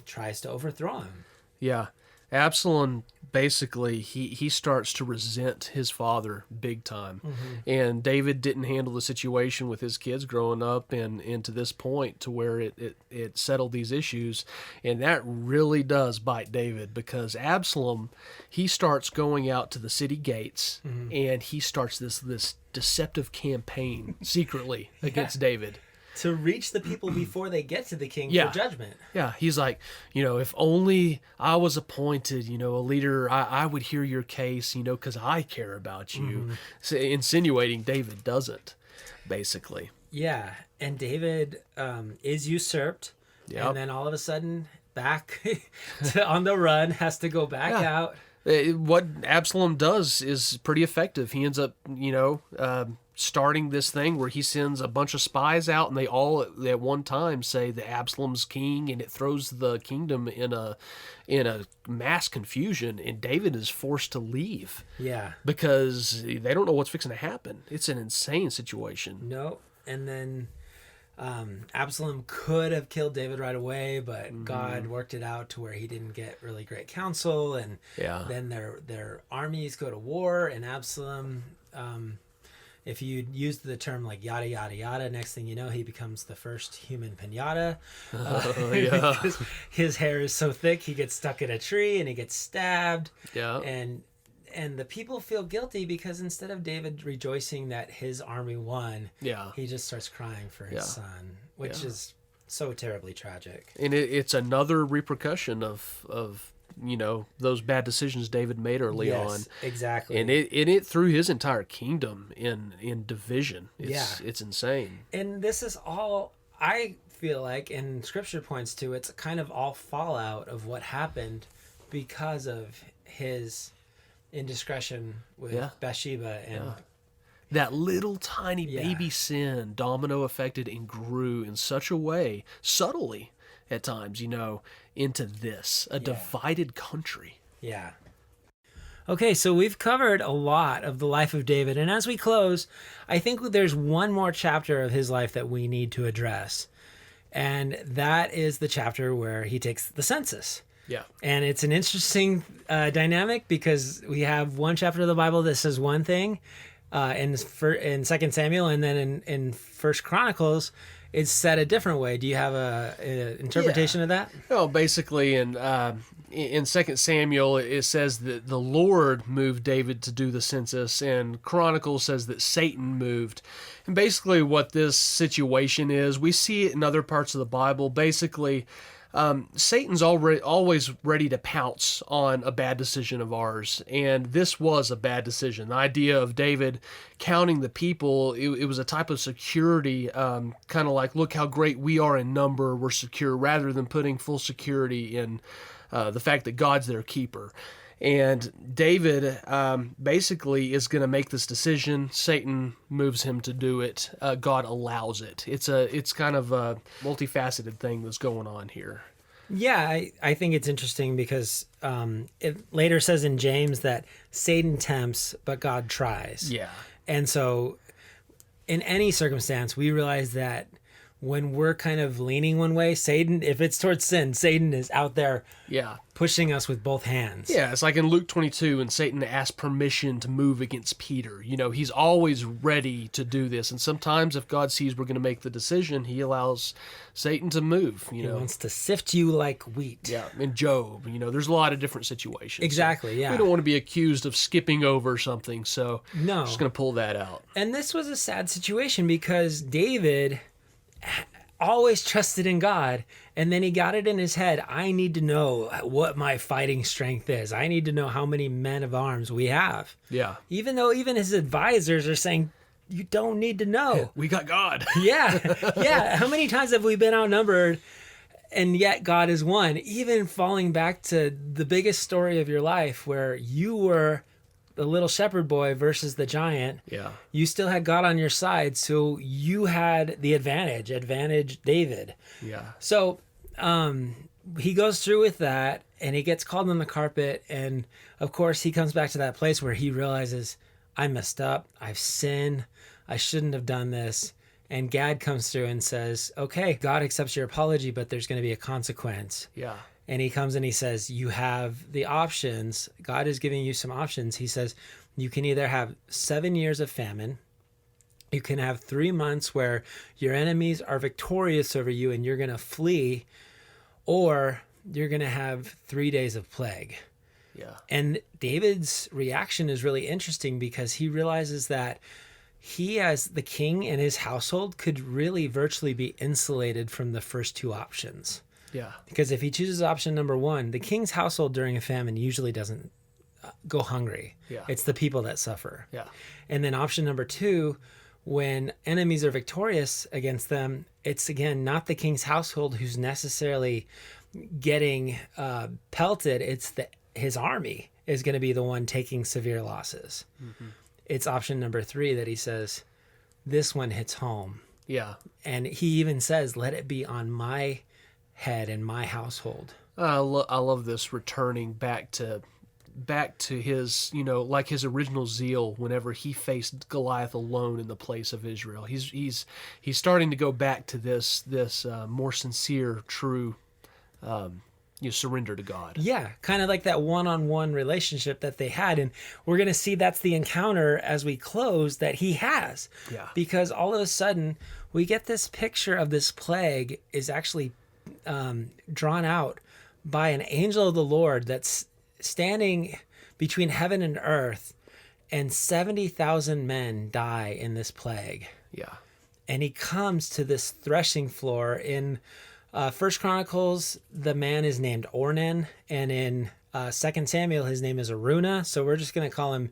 tries to overthrow him. Yeah. Absalom, basically, he starts to resent his father big time. Mm-hmm. And David didn't handle the situation with his kids growing up and to this point to where it settled these issues. And that really does bite David, because Absalom, he starts going out to the city gates, and he starts this deceptive campaign secretly against David. To reach the people before they get to the king for judgment. Yeah, he's like, if only I was appointed, a leader, I would hear your case, because I care about you. Mm-hmm. So, insinuating David doesn't, basically. Yeah, and David is usurped, and then all of a sudden, back on the run, has to go back out. What Absalom does is pretty effective. He ends up, starting this thing where he sends a bunch of spies out, and they all at one time say that Absalom's king, and it throws the kingdom in a mass confusion, and David is forced to leave. Yeah. Because they don't know what's fixing to happen. It's an insane situation. No. And then Absalom could have killed David right away, but God worked it out to where he didn't get really great counsel, and then their armies go to war, and Absalom, if you use the term like yada yada yada, next thing you know, he becomes the first human pinata. Because his hair is so thick, he gets stuck in a tree and he gets stabbed. Yeah. And the people feel guilty, because instead of David rejoicing that his army won, he just starts crying for his son, which is so terribly tragic. And it's another repercussion of those bad decisions David made early on. Exactly. And it threw his entire kingdom in division. It's insane. And this is all, I feel like, and Scripture points to, it's kind of all fallout of what happened because of his indiscretion with Bathsheba. And that little tiny baby sin domino affected and grew in such a way, subtly at times, into this, a divided country. Yeah. Okay, so we've covered a lot of the life of David, and as we close, I think there's one more chapter of his life that we need to address, and that is the chapter where he takes the census. Yeah. And it's an interesting dynamic, because we have one chapter of the Bible that says one thing, in Second Samuel, and then in First Chronicles, it's said a different way. Do you have a interpretation of that? Well, basically, in 2 Samuel, it says that the Lord moved David to do the census, and Chronicles says that Satan moved. And basically what this situation is, we see it in other parts of the Bible. Basically, Satan's always ready to pounce on a bad decision of ours, and this was a bad decision. The idea of David counting the people, it was a type of security, kind of like, look how great we are in number, we're secure, rather than putting full security in the fact that God's their keeper. And David basically is going to make this decision. Satan moves him to do it. God allows it. It's kind of a multifaceted thing that's going on here. Yeah, I think it's interesting because it later says in James that Satan tempts, but God tries. Yeah. And so in any circumstance, we realize that when we're kind of leaning one way, Satan, if it's towards sin, Satan is out there pushing us with both hands. Yeah, it's like in Luke 22 when Satan asked permission to move against Peter. You know, he's always ready to do this. And sometimes if God sees we're going to make the decision, he allows Satan to move. He wants to sift you like wheat. Yeah, in Job, there's a lot of different situations. Exactly, yeah. We don't want to be accused of skipping over something, so no. I'm just going to pull that out. And this was a sad situation because David always trusted in God, and then he got it in his head, I need to know what my fighting strength is. I need to know how many men of arms we have. Yeah. Even though even his advisors are saying, you don't need to know. We got God. Yeah. How many times have we been outnumbered, and yet God has won? Even falling back to the biggest story of your life where you were the little shepherd boy versus the giant. Yeah. You still had God on your side, so you had the advantage David. Yeah. So he goes through with that, and he gets called on the carpet, and of course he comes back to that place where he realizes, I messed up, I've sinned, I shouldn't have done this. And Gad comes through and says, okay, God accepts your apology, but there's going to be a consequence. Yeah. And he comes and he says, you have the options. God is giving you some options. He says, you can either have 7 years of famine. You can have 3 months where your enemies are victorious over you and you're going to flee, or you're going to have 3 days of plague. Yeah. And David's reaction is really interesting because he realizes that he, as the king and his household, could really virtually be insulated from the first two options. Yeah. Because if he chooses option number one, the king's household during a famine usually doesn't go hungry. Yeah. It's the people that suffer. Yeah. And then option number two, when enemies are victorious against them, it's again not the king's household who's necessarily getting pelted. It's his army is going to be the one taking severe losses. Mm-hmm. It's option number three that he says, this one hits home. Yeah. And he even says, let it be on my head and my household. I love this returning back to his, like his original zeal whenever he faced Goliath alone in the place of Israel. He's starting to go back to this more sincere, true surrender to God. Yeah, kind of like that one-on-one relationship that they had. And we're going to see that's the encounter as we close that he has. Yeah. Because all of a sudden we get this picture of this plague is actually drawn out by an angel of the Lord that's standing between heaven and earth, and 70,000 men die in this plague. Yeah. And he comes to this threshing floor. In First Chronicles, the man is named Ornan, and in 2 Samuel, his name is Aruna. So we're just going to call him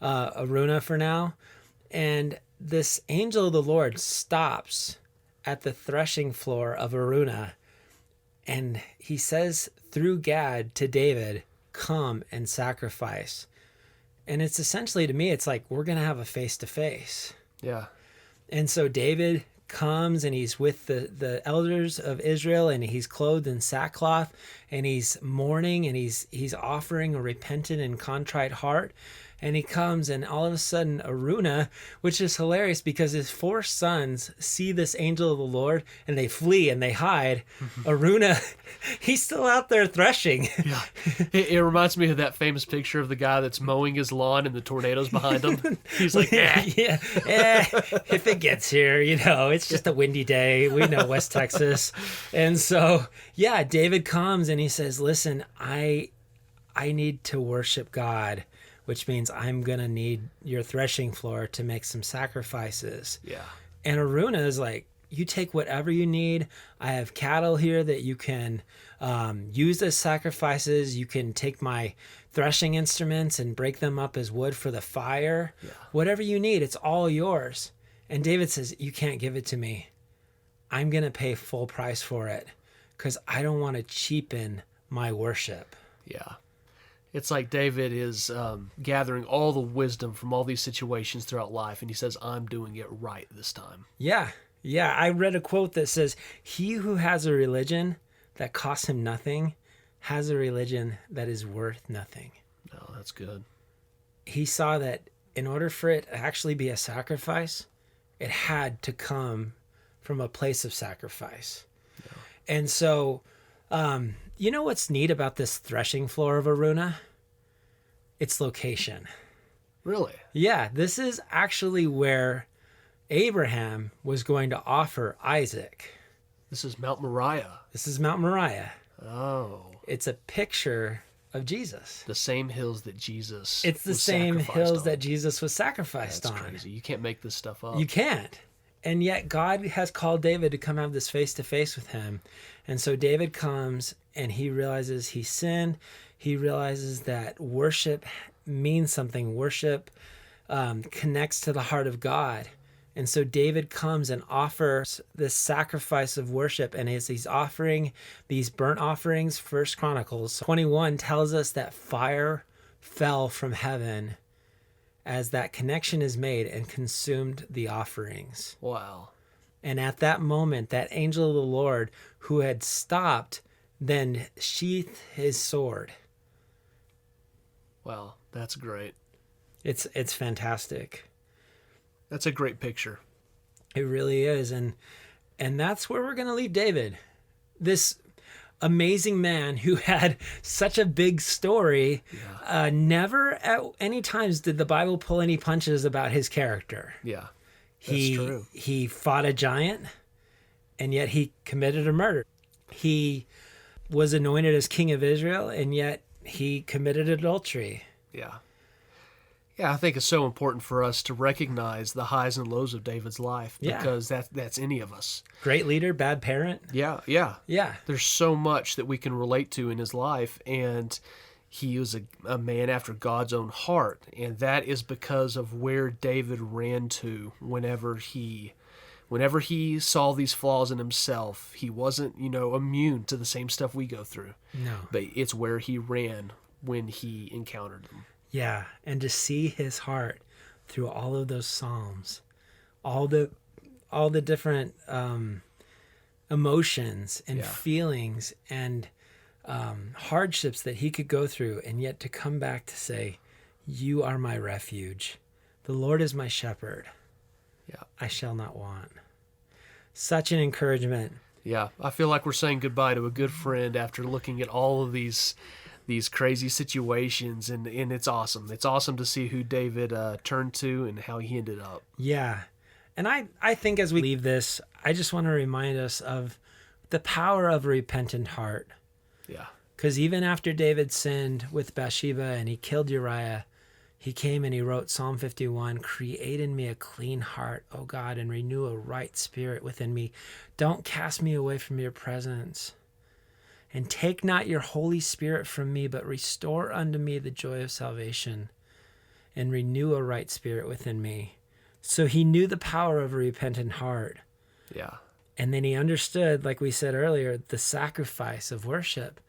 Aruna for now. And this angel of the Lord stops at the threshing floor of Aruna, and he says through Gad to David, come and sacrifice. And it's essentially, to me, it's like we're going to have a face-to-face. Yeah. And so David comes and he's with the elders of Israel, and he's clothed in sackcloth, and he's mourning, and he's offering a repentant and contrite heart. And he comes, and all of a sudden, Araunah, which is hilarious because his 4 sons see this angel of the Lord, and they flee and they hide. Araunah, he's still out there threshing. Yeah. It reminds me of that famous picture of the guy that's mowing his lawn and the tornado's behind him. He's like, Yeah, if it gets here, it's just a windy day. We know West Texas. And so, yeah, David comes and he says, listen, I need to worship God, which means I'm going to need your threshing floor to make some sacrifices. Yeah. And Araunah is like, you take whatever you need. I have cattle here that you can use as sacrifices. You can take my threshing instruments and break them up as wood for the fire. Yeah. Whatever you need, it's all yours. And David says, you can't give it to me. I'm going to pay full price for it because I don't want to cheapen my worship. Yeah. It's like David is gathering all the wisdom from all these situations throughout life, and he says, I'm doing it right this time. Yeah. Yeah. I read a quote that says, he who has a religion that costs him nothing has a religion that is worth nothing. Oh, that's good. He saw that in order for it to actually be a sacrifice, it had to come from a place of sacrifice. Yeah. And so, you know what's neat about this threshing floor of Araunah? Its location. Really? Yeah, this is actually where Abraham was going to offer Isaac. This is Mount Moriah. This is Mount Moriah. Oh. It's a picture of Jesus. The same hills that Jesus It's the was same hills on. that Jesus was sacrificed on. That's crazy. You can't make this stuff up. You can't. And yet God has called David to come have this face-to-face with him. And so David comes and he realizes he sinned. He realizes that worship means something. Worship connects to the heart of God. And so David comes and offers this sacrifice of worship. And as he's offering these burnt offerings, 1 Chronicles 21 tells us that fire fell from heaven as that connection is made and consumed the offerings. Wow. And at that moment, that angel of the Lord who had stopped then sheathed his sword. Wow, that's great. It's fantastic. That's a great picture. It really is. And that's where we're going to leave David. This amazing man who had such a big story. Yeah. Never at any times did the Bible pull any punches about his character. Yeah, that's true. He fought a giant, and yet he committed a murder. He was anointed as king of Israel, and yet he committed adultery. Yeah. Yeah, I think it's so important for us to recognize the highs and lows of David's life because that's any of us. Great leader, bad parent. Yeah. There's so much that we can relate to in his life, and he was a man after God's own heart, and that is because of where David ran to whenever he saw these flaws in himself. He wasn't, immune to the same stuff we go through. No. But it's where he ran when he encountered them. Yeah, and to see his heart through all of those psalms, all the different emotions and feelings and hardships that he could go through, and yet to come back to say, "You are my refuge. The Lord is my shepherd. Yeah, I shall not want." Such an encouragement. Yeah, I feel like we're saying goodbye to a good friend after looking at all of these crazy situations, and it's awesome. It's awesome to see who David turned to and how he ended up. Yeah. And I think as we leave this, I just want to remind us of the power of a repentant heart. Yeah. Because even after David sinned with Bathsheba and he killed Uriah, he came and he wrote Psalm 51, "Create in me a clean heart, O God, and renew a right spirit within me. Don't cast me away from your presence. And take not your Holy Spirit from me, but restore unto me the joy of salvation, and renew a right spirit within me." So he knew the power of a repentant heart. Yeah. And then he understood, like we said earlier, the sacrifice of worship,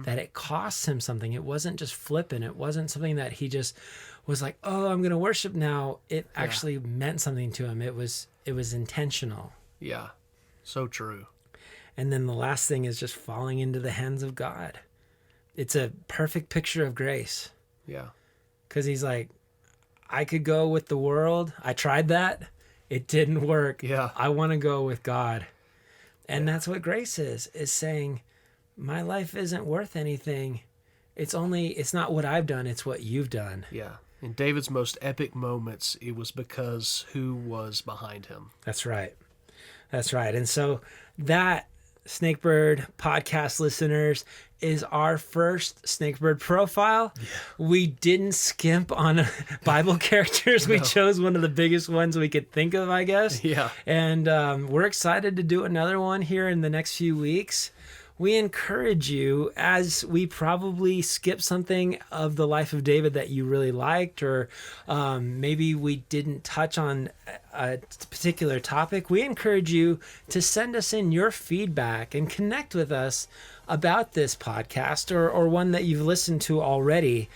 that it costs him something. It wasn't just flippant. It wasn't something that he just was like, "Oh, I'm going to worship now." It actually meant something to him. It was intentional. Yeah. So true. And then the last thing is just falling into the hands of God. it's a perfect picture of grace. Yeah. Because he's like, I could go with the world. I tried that. It didn't work. Yeah. I want to go with God. And that's what grace is saying, my life isn't worth anything. It's not what I've done. It's what you've done. Yeah. In David's most epic moments, it was because who was behind him. That's right. That's right. And so that, Snakebird podcast listeners, is our first Snakebird profile. Yeah. We didn't skimp on Bible characters. We chose one of the biggest ones we could think of, I guess. Yeah. And we're excited to do another one here in the next few weeks. We encourage you, as we probably skip something of the life of David that you really liked, or maybe we didn't touch on a particular topic, we encourage you to send us in your feedback and connect with us about this podcast or one that you've listened to already.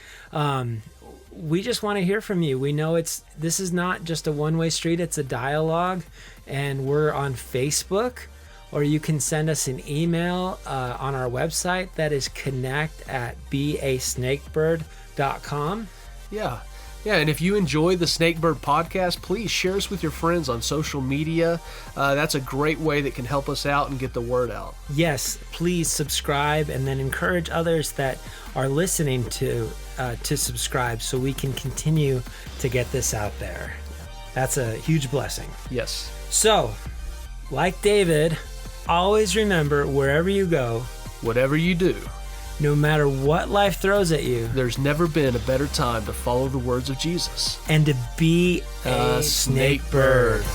We just want to hear from you. We know this is not just a one-way street, it's a dialogue, and we're on Facebook. Or you can send us an email on our website that is connect@basnakebird.com. Yeah. Yeah, and if you enjoy the Snakebird podcast, please share us with your friends on social media. That's a great way that can help us out and get the word out. Yes, please subscribe and then encourage others that are listening to subscribe so we can continue to get this out there. That's a huge blessing. Yes. So, like David, always remember, wherever you go, whatever you do, no matter what life throws at you, there's never been a better time to follow the words of Jesus and to be a snake bird.